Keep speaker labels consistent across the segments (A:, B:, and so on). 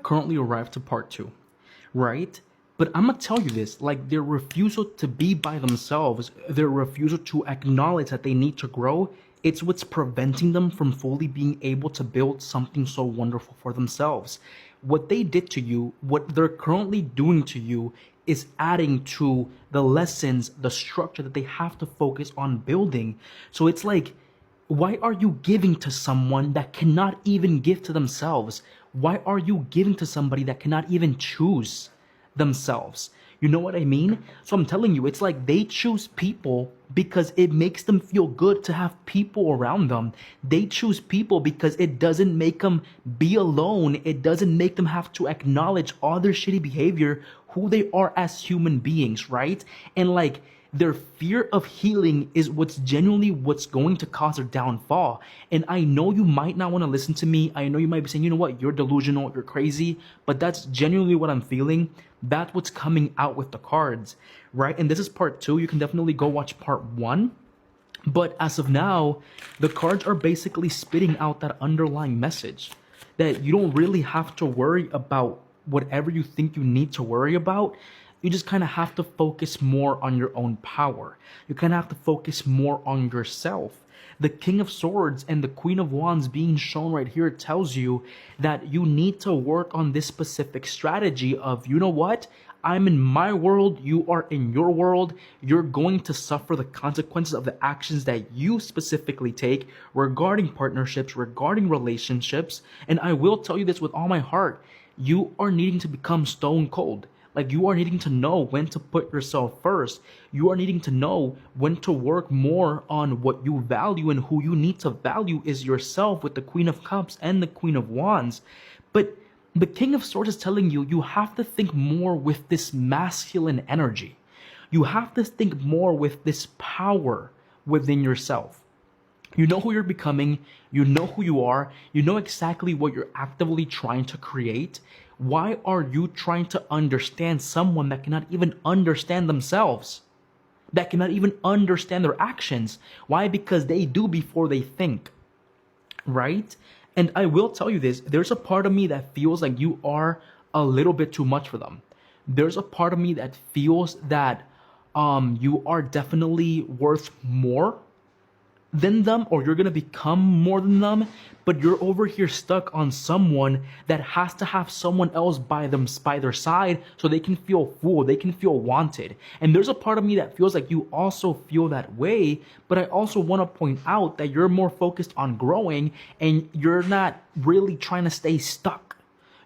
A: currently arrived to part two, right? But I'm gonna tell you this, like their refusal to be by themselves, their refusal to acknowledge that they need to grow, it's what's preventing them from fully being able to build something so wonderful for themselves. What they did to you, what they're currently doing to you, is adding to the lessons, the structure that they have to focus on building. So it's like, why are you giving to someone that cannot even give to themselves? Why are you giving to somebody that cannot even choose themselves? You know what I mean? So I'm telling you, it's like they choose people because it makes them feel good to have people around them. They choose people because it doesn't make them be alone. It doesn't make them have to acknowledge all their shitty behavior, who they are as human beings, right? And like, their fear of healing is what's genuinely what's going to cause their downfall. And I know you might not want to listen to me. I know you might be saying, you know what, you're delusional, you're crazy, but that's genuinely what I'm feeling. That's what's coming out with the cards, right? And this is part two. You can definitely go watch part one. But as of now, the cards are basically spitting out that underlying message that you don't really have to worry about whatever you think you need to worry about. You just kind of have to focus more on your own power. You kind of have to focus more on yourself. The King of Swords and the Queen of Wands being shown right here tells you that you need to work on this specific strategy of, you know what? I'm in my world, you are in your world. You're going to suffer the consequences of the actions that you specifically take regarding partnerships, regarding relationships. And I will tell you this with all my heart. You are needing to become stone cold. Like, you are needing to know when to put yourself first. You are needing to know when to work more on what you value, and who you need to value is yourself with the Queen of Cups and the Queen of Wands. But the King of Swords is telling you, you have to think more with this masculine energy. You have to think more with this power within yourself. You know who you're becoming, you know who you are, you know exactly what you're actively trying to create. Why are you trying to understand someone that cannot even understand themselves? That cannot even understand their actions? Why? Because they do before they think, right? And I will tell you this, there's a part of me that feels like you are a little bit too much for them. There's a part of me that feels that you are definitely worth more than them, or you're gonna become more than them, but you're over here stuck on someone that has to have someone else by their side so they can feel full, they can feel wanted. And there's a part of me that feels like you also feel that way, but I also want to point out that you're more focused on growing and you're not really trying to stay stuck,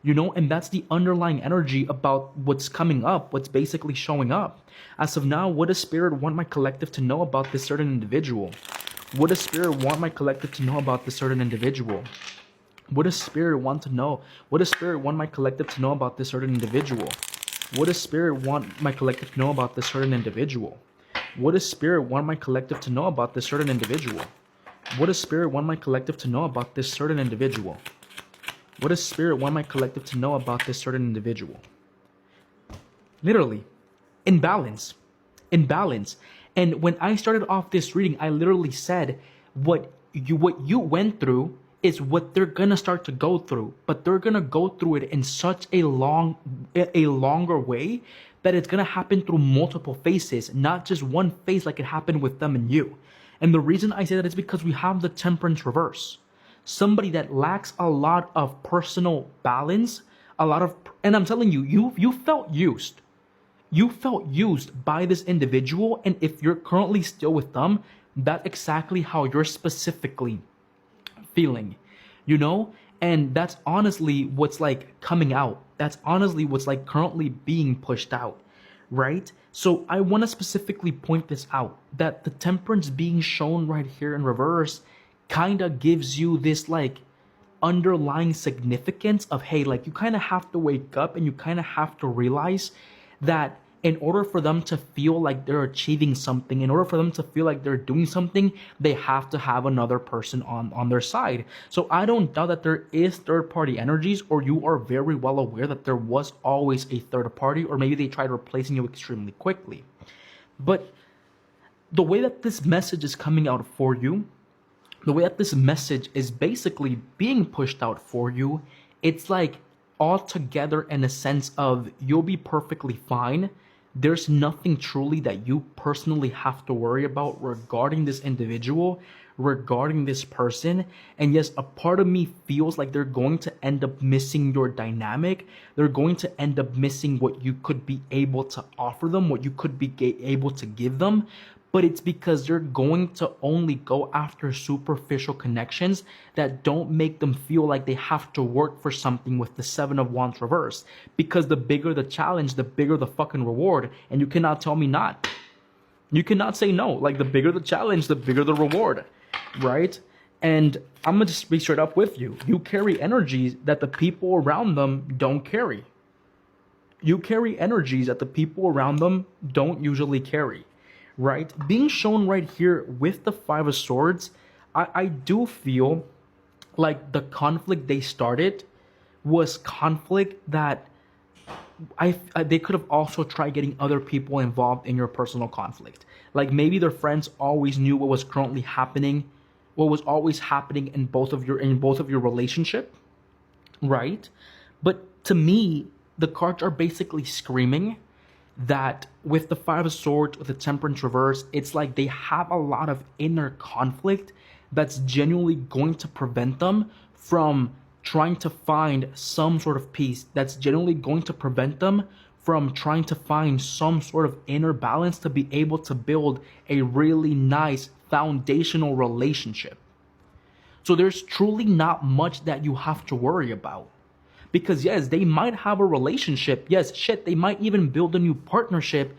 A: you know? And that's the underlying energy about what's coming up, what's basically showing up. As of now, what does Spirit want my collective to know about this certain individual? What does Spirit want my collective to know about this certain individual? What does Spirit want to know? What does Spirit want my collective to know about this certain individual? What does Spirit want my collective to know about this certain individual? What does Spirit want my collective to know about this certain individual? What does Spirit want my collective to know about this certain individual? What does Spirit want my collective to know about this certain individual? Literally, imbalance. Imbalance. And when I started off this reading, I literally said, what you went through is what they're gonna start to go through, but they're gonna go through it in such a longer way that it's gonna happen through multiple phases, not just one phase like it happened with them and you. And the reason I say that is because we have the Temperance reverse. Somebody that lacks a lot of personal balance, and I'm telling you, you felt used. You felt used by this individual, and if you're currently still with them, that's exactly how you're specifically feeling, you know? And that's honestly what's like coming out. That's honestly what's like currently being pushed out, right? So I want to specifically point this out, that the Temperance being shown right here in reverse kind of gives you this like underlying significance of, hey, like you kind of have to wake up and you kind of have to realize that in order for them to feel like they're achieving something, in order for them to feel like they're doing something, they have to have another person on their side. So I don't doubt that there is third-party energies, or you are very well aware that there was always a third party, or maybe they tried replacing you extremely quickly. But the way that this message is coming out for you, the way that this message is basically being pushed out for you, it's like all together in a sense of you'll be perfectly fine. There's nothing truly that you personally have to worry about regarding this individual, regarding this person. And yes, a part of me feels like they're going to end up missing your dynamic. They're going to end up missing what you could be able to offer them, what you could be able to give them. But it's because they're going to only go after superficial connections that don't make them feel like they have to work for something with the Seven of Wands reversed. Because the bigger the challenge, the bigger the fucking reward. And you cannot tell me not. You cannot say no. Like, the bigger the challenge, the bigger the reward. Right? And I'm going to just be straight up with you. You carry energies that the people around them don't carry. You carry energies that the people around them don't usually carry. Right? Being shown right here with the Five of Swords, I do feel like the conflict they started was conflict that they could have also tried getting other people involved in your personal conflict. Like, maybe their friends always knew what was currently happening, what was always happening in both of your relationship, right? But to me, the cards are basically screaming that with the Five of Swords, with the Temperance reverse, it's like they have a lot of inner conflict that's genuinely going to prevent them from trying to find some sort of peace, that's genuinely going to prevent them from trying to find some sort of inner balance to be able to build a really nice foundational relationship. So there's truly not much that you have to worry about. Because yes, they might have a relationship. Yes, shit, they might even build a new partnership,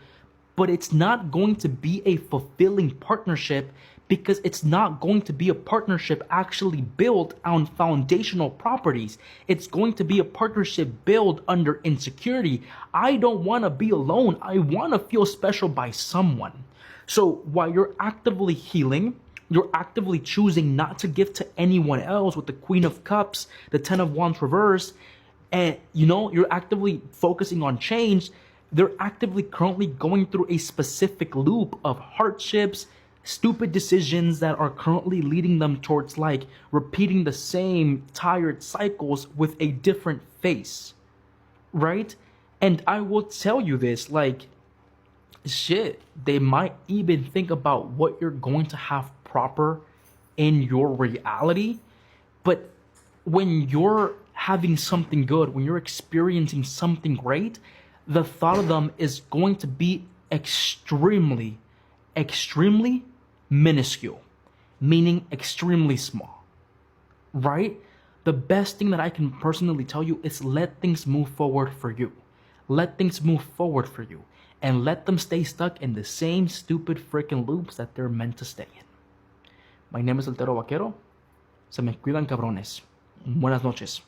A: but it's not going to be a fulfilling partnership because it's not going to be a partnership actually built on foundational properties. It's going to be a partnership built under insecurity. I don't want to be alone. I want to feel special by someone. So while you're actively healing, you're actively choosing not to give to anyone else with the Queen of Cups, the Ten of Wands reverse, and you're actively focusing on change, they're actively currently going through a specific loop of hardships, stupid decisions that are currently leading them towards like repeating the same tired cycles with a different face, right? And I will tell you this, like, shit, they might even think about what you're going to have proper in your reality. But when you're having something good, when you're experiencing something great, the thought of them is going to be extremely, extremely minuscule, meaning extremely small, right? The best thing that I can personally tell you is let things move forward for you. Let things move forward for you. And let them stay stuck in the same stupid freaking loops that they're meant to stay in. My name is Vaquero. Se me cuidan, cabrones. Buenas noches.